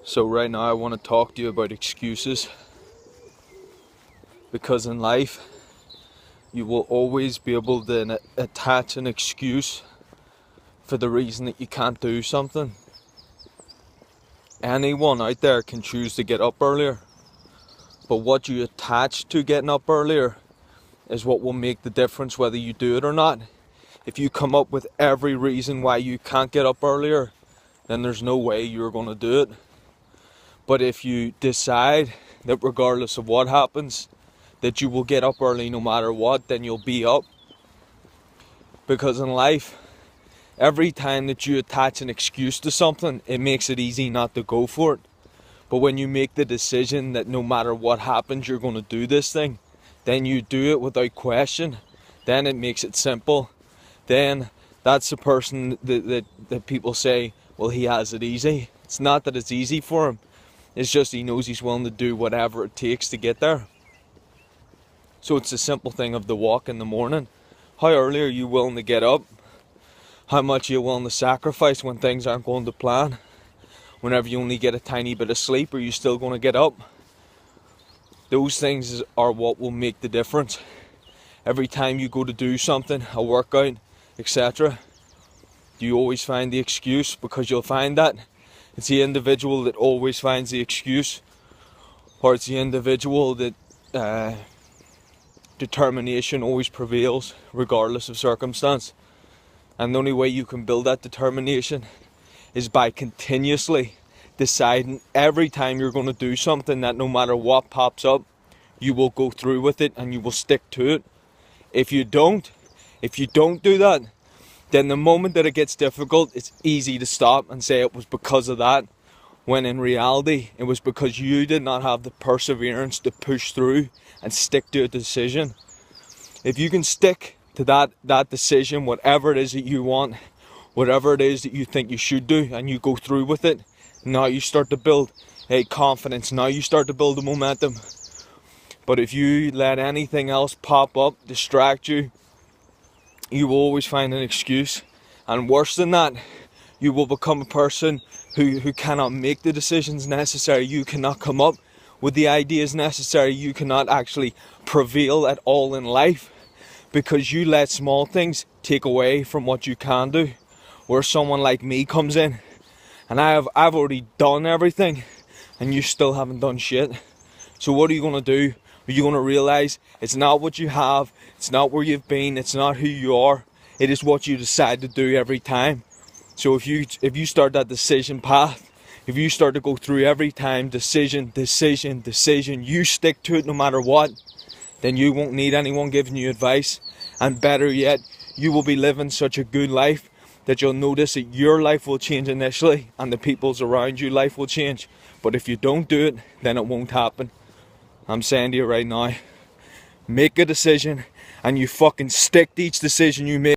So right now I want to talk to you about excuses, because in life you will always be able to attach an excuse for the reason that you can't do something. Anyone out there can choose to get up earlier, but what you attach to getting up earlier is what will make the difference whether you do it or not. If you come up with every reason why you can't get up earlier, then there's no way you're going to do it. But if you decide that regardless of what happens, that you will get up early no matter what, then you'll be up. Because in life, every time that you attach an excuse to something, it makes it easy not to go for it. But when you make the decision that no matter what happens, you're going to do this thing, then you do it without question. Then it makes it simple. Then that's the person that people say, well, he has it easy. It's not that it's easy for him. It's just he knows he's willing to do whatever it takes to get there. So it's a simple thing of the walk in the morning. How early are you willing to get up? How much are you willing to sacrifice when things aren't going to plan? Whenever you only get a tiny bit of sleep, are you still going to get up? Those things are what will make the difference. Every time you go to do something, a workout, etc., do you always find the excuse? Because you'll find that it's the individual that always finds the excuse, or it's the individual that determination always prevails regardless of circumstance. And the only way you can build that determination is by continuously deciding every time you're going to do something that no matter what pops up, you will go through with it and you will stick to it. If you don't do that, then the moment that it gets difficult, it's easy to stop and say it was because of that, when in reality it was because you did not have the perseverance to push through and stick to a decision. If you can stick to that decision, whatever it is that you want, whatever it is that you think you should do, and you go through with it, now you start to build a confidence, now you start to build a momentum. But if you let anything else pop up, distract you, you will always find an excuse. And worse than that, you will become a person who cannot make the decisions necessary. You cannot come up with the ideas necessary. You cannot actually prevail at all in life, because you let small things take away from what you can do. Where someone like me comes in and I've already done everything and you still haven't done shit. So what are you going to do? Are you going to realize it's not what you have, it's not where you've been, it's not who you are, it is what you decide to do every time. So if you start that decision path, if you start to go through every time decision, you stick to it no matter what, then you won't need anyone giving you advice. And better yet, you will be living such a good life that you'll notice that your life will change initially and the people's around you life will change. But if you don't do it, then it won't happen. I'm saying to you right now, make a decision and you fucking stick to each decision you make.